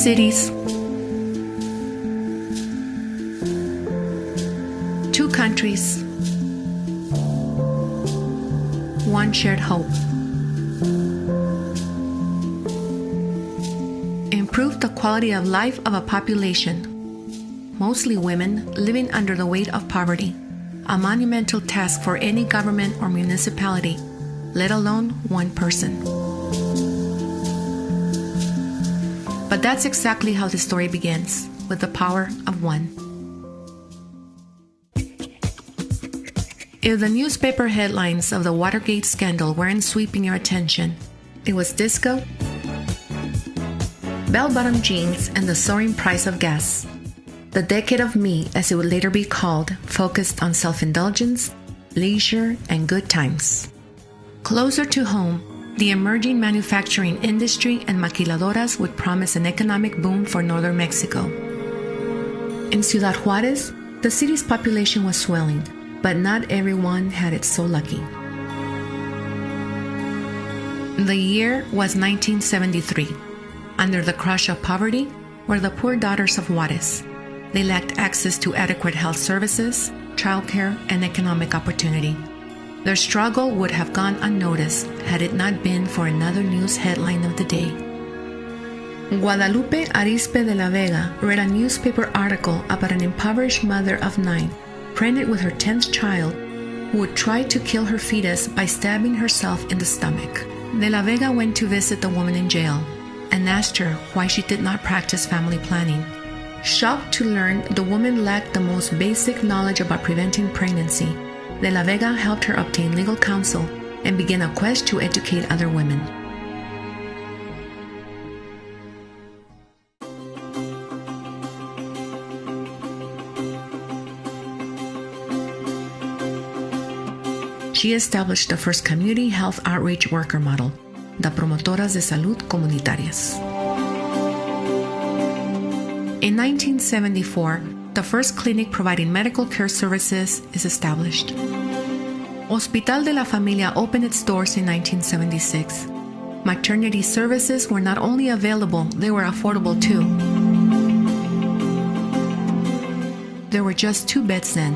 cities, 2 countries, 1 shared hope. Improve the quality of life of a population, mostly women living under the weight of poverty, a monumental task for any government or municipality, let alone one person. But that's exactly how the story begins, with the power of one. If the newspaper headlines of the Watergate scandal weren't sweeping your attention, it was disco, bell-bottom jeans, and the soaring price of gas. The decade of me, as it would later be called, focused on self-indulgence, leisure, and good times. Closer to home, the emerging manufacturing industry and maquiladoras would promise an economic boom for northern Mexico. In Ciudad Juárez, the city's population was swelling, but not everyone had it so lucky. The year was 1973. Under the crush of poverty were the poor daughters of Juárez. They lacked access to adequate health services, childcare, and economic opportunity. Their struggle would have gone unnoticed had it not been for another news headline of the day. Guadalupe Arizpe de la Vega read a newspaper article about an impoverished mother of 9, pregnant with her 10th child, who would try to kill her fetus by stabbing herself in the stomach. De la Vega went to visit the woman in jail and asked her why she did not practice family planning. Shocked to learn the woman lacked the most basic knowledge about preventing pregnancy, De la Vega helped her obtain legal counsel and began a quest to educate other women. She established the first community health outreach worker model, the Promotoras de Salud Comunitarias. In 1974, the first clinic providing medical care services is established. Hospital de la Familia opened its doors in 1976. Maternity services were not only available, they were affordable too. There were just 2 beds then.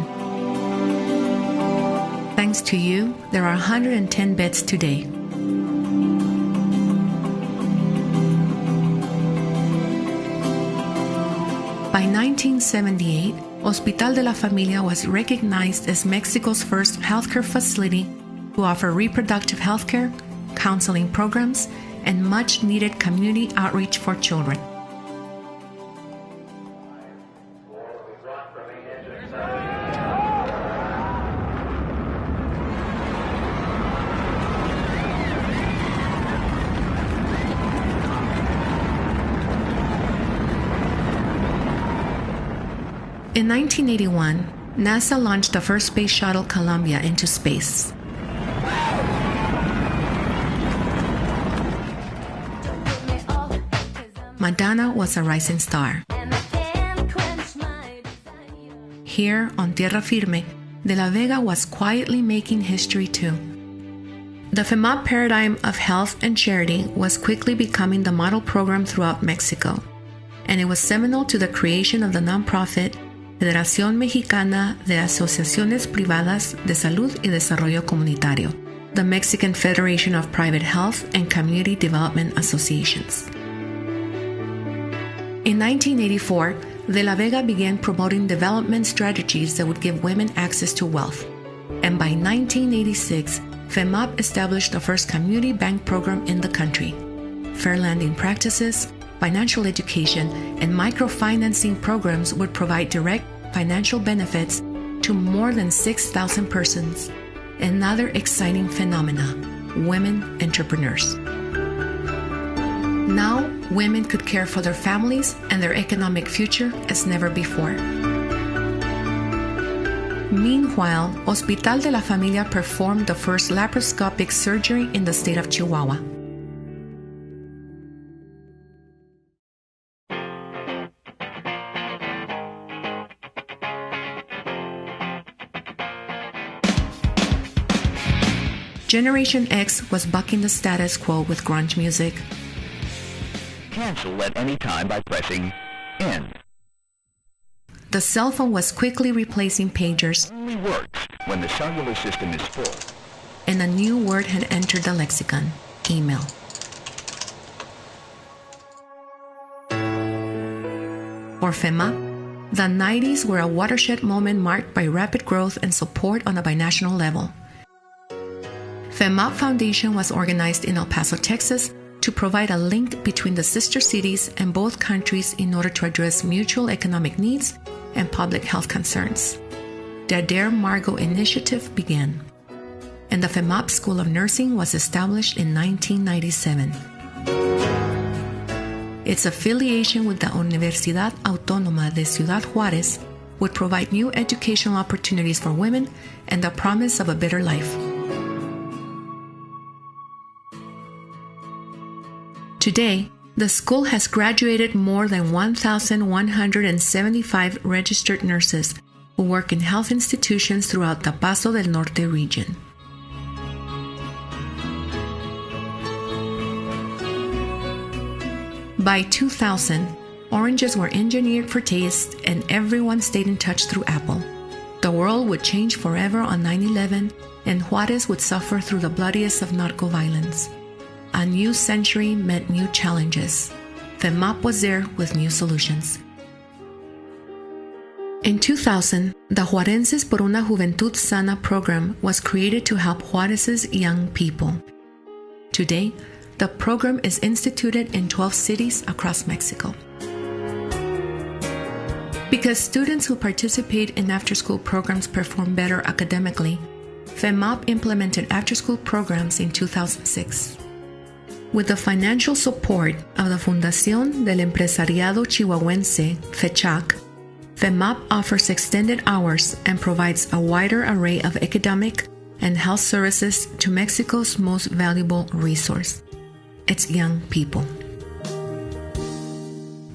Thanks to you, there are 110 beds today. By 1978, Hospital de la Familia was recognized as Mexico's first healthcare facility to offer reproductive healthcare, counseling programs, and much-needed community outreach for children. In 1981, NASA launched the first space shuttle Columbia into space. Madonna was a rising star. Here on Tierra Firme, De la Vega was quietly making history too. The FEMAP paradigm of health and charity was quickly becoming the model program throughout Mexico, and it was seminal to the creation of the nonprofit Federación Mexicana de Asociaciones Privadas de Salud y Desarrollo Comunitario, the Mexican Federation of Private Health and Community Development Associations. In 1984, De la Vega began promoting development strategies that would give women access to wealth. And by 1986, FEMAP established the first community bank program in the country. Fair lending practices, financial education, and microfinancing programs would provide direct financial benefits to more than 6,000 persons. Another exciting phenomena, women entrepreneurs. Now, women could care for their families and their economic future as never before. Meanwhile, Hospital de la Familia performed the first laparoscopic surgery in the state of Chihuahua. Generation X was bucking the status quo with grunge music. cancel at any time by pressing End. The cell phone was quickly replacing pagers. Only works when the cellular system is full. And a new word had entered the lexicon: email. For FEMAP, the 90s were a watershed moment marked by rapid growth and support on a binational level. FEMAP Foundation was organized in El Paso, Texas, to provide a link between the sister cities and both countries in order to address mutual economic needs and public health concerns. The Adair Margot Initiative began, and the FEMAP School of Nursing was established in 1997. Its affiliation with the Universidad Autónoma de Ciudad Juárez would provide new educational opportunities for women and the promise of a better life. Today, the school has graduated more than 1,175 registered nurses who work in health institutions throughout the Paso del Norte region. By 2000, oranges were engineered for taste and everyone stayed in touch through Apple. The world would change forever on 9/11 and Juárez would suffer through the bloodiest of narco violence. A new century meant new challenges. FEMAP was there with new solutions. In 2000, the Juarenses por una Juventud Sana program was created to help Juárez's young people. Today, the program is instituted in 12 cities across Mexico. Because students who participate in after-school programs perform better academically, FEMAP implemented after-school programs in 2006. With the financial support of the Fundación del Empresariado Chihuahuense, FECHAC, FEMAP offers extended hours and provides a wider array of academic and health services to Mexico's most valuable resource: its young people.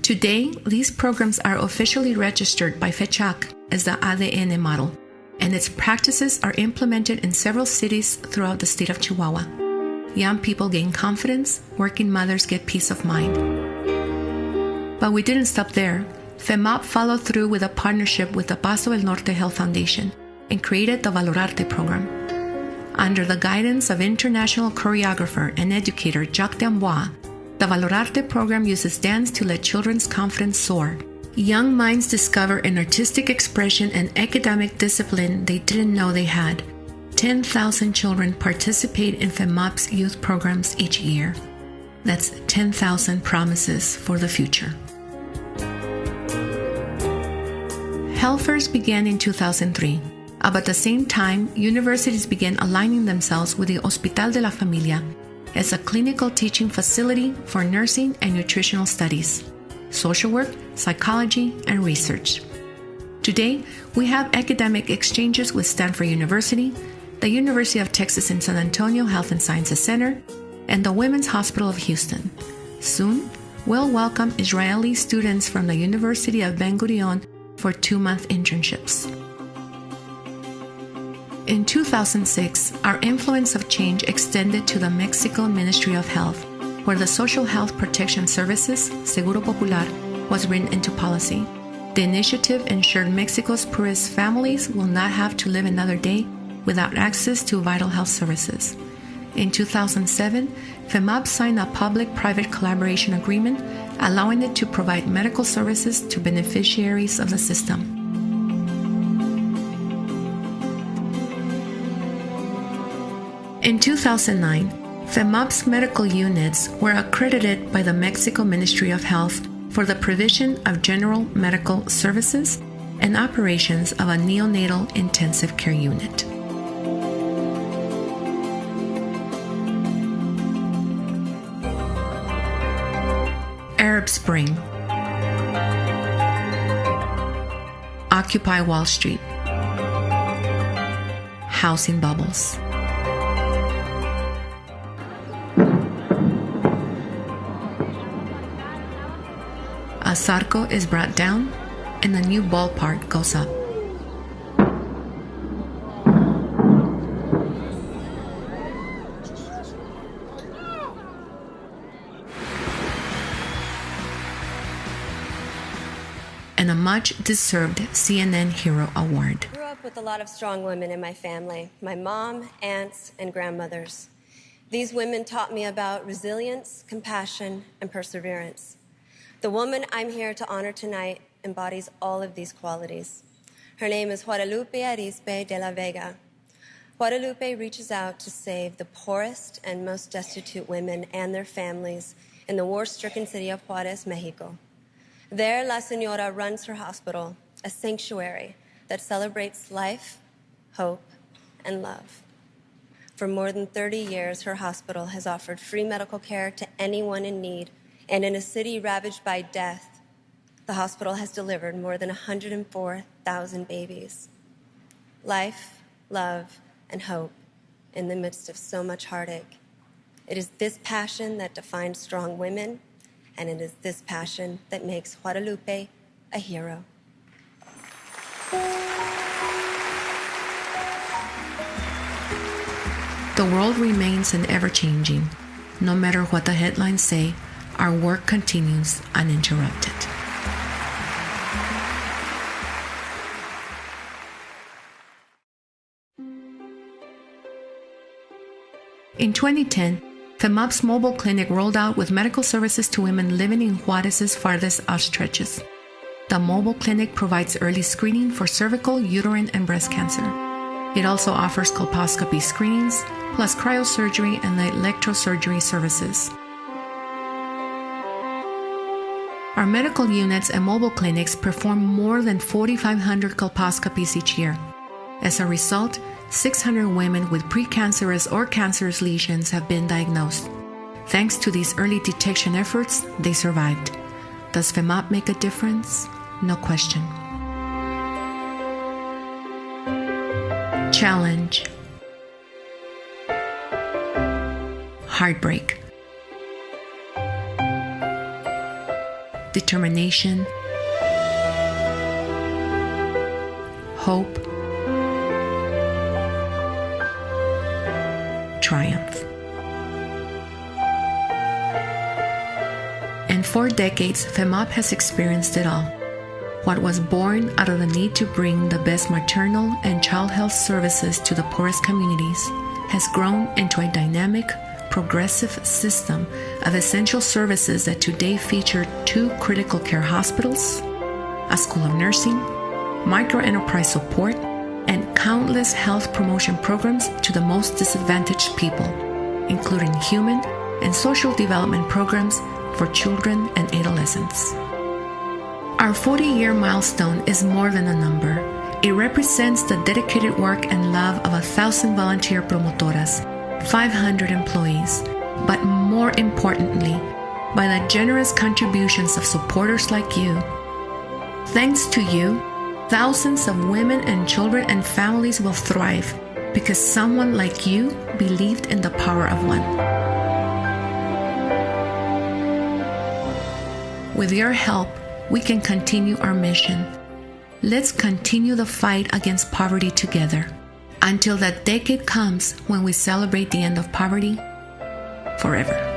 Today, these programs are officially registered by FECHAC as the ADN model, and its practices are implemented in several cities throughout the state of Chihuahua. Young people gain confidence, working mothers get peace of mind. But we didn't stop there. FEMAP followed through with a partnership with the Paso del Norte Health Foundation and created the Valorarte program. Under the guidance of international choreographer and educator Jacques D'Amboise, the Valorarte program uses dance to let children's confidence soar. Young minds discover an artistic expression and academic discipline they didn't know they had. 10,000 children participate in FEMAP's youth programs each year. That's 10,000 promises for the future. Health fairs began in 2003. About the same time, universities began aligning themselves with the Hospital de la Familia as a clinical teaching facility for nursing and nutritional studies, social work, psychology, and research. Today, we have academic exchanges with Stanford University, the University of Texas in San Antonio Health and Sciences Center, and the Women's Hospital of Houston. Soon, we'll welcome Israeli students from the University of Ben Gurion for 2-month internships. In 2006, our influence of change extended to the Mexican Ministry of Health, where the Social Health Protection Services, Seguro Popular, was written into policy. The initiative ensured Mexico's poorest families will not have to live another day without access to vital health services. In 2007, FEMAP signed a public-private collaboration agreement allowing it to provide medical services to beneficiaries of the system. In 2009, FEMAP's medical units were accredited by the Mexico Ministry of Health for the provision of general medical services and operations of a neonatal intensive care unit. Arab Spring, Occupy Wall Street, housing bubbles. A Zarco is brought down and a new ballpark goes up. a much-deserved CNN Hero Award. I grew up with a lot of strong women in my family, my mom, aunts, and grandmothers. These women taught me about resilience, compassion, and perseverance. The woman I'm here to honor tonight embodies all of these qualities. Her name is Guadalupe Arizpe de la Vega. Guadalupe reaches out to save the poorest and most destitute women and their families in the war-stricken city of Juarez, Mexico. There, La Señora runs her hospital, a sanctuary that celebrates life, hope, and love. For more than 30 years, her hospital has offered free medical care to anyone in need, and in a city ravaged by death, the hospital has delivered more than 104,000 babies. Life, love, and hope in the midst of so much heartache. It is this passion that defines strong women, and it is this passion that makes Guadalupe a hero. The world remains an ever-changing. No matter what the headlines say, our work continues uninterrupted. In 2010, FEMAP's mobile clinic rolled out with medical services to women living in Juarez's farthest outstretches. The mobile clinic provides early screening for cervical, uterine, and breast cancer. It also offers colposcopy screenings, plus cryosurgery and electrosurgery services. Our medical units and mobile clinics perform more than 4,500 colposcopies each year. As a result, 600 women with precancerous or cancerous lesions have been diagnosed. Thanks to these early detection efforts, they survived. Does FEMAP make a difference? No question. Challenge. Heartbreak. Determination. Hope. Triumph. And for decades, FEMAP has experienced it all. What was born out of the need to bring the best maternal and child health services to the poorest communities has grown into a dynamic, progressive system of essential services that today feature 2 critical care hospitals, a school of nursing, microenterprise support, and countless health promotion programs to the most disadvantaged people, including human and social development programs for children and adolescents. Our 40-year milestone is more than a number. It represents the dedicated work and love of 1,000 volunteer promotoras, 500 employees, but more importantly, by the generous contributions of supporters like you. Thanks to you, thousands of women and children and families will thrive because someone like you believed in the power of one. With your help, we can continue our mission. Let's continue the fight against poverty together until that decade comes when we celebrate the end of poverty forever.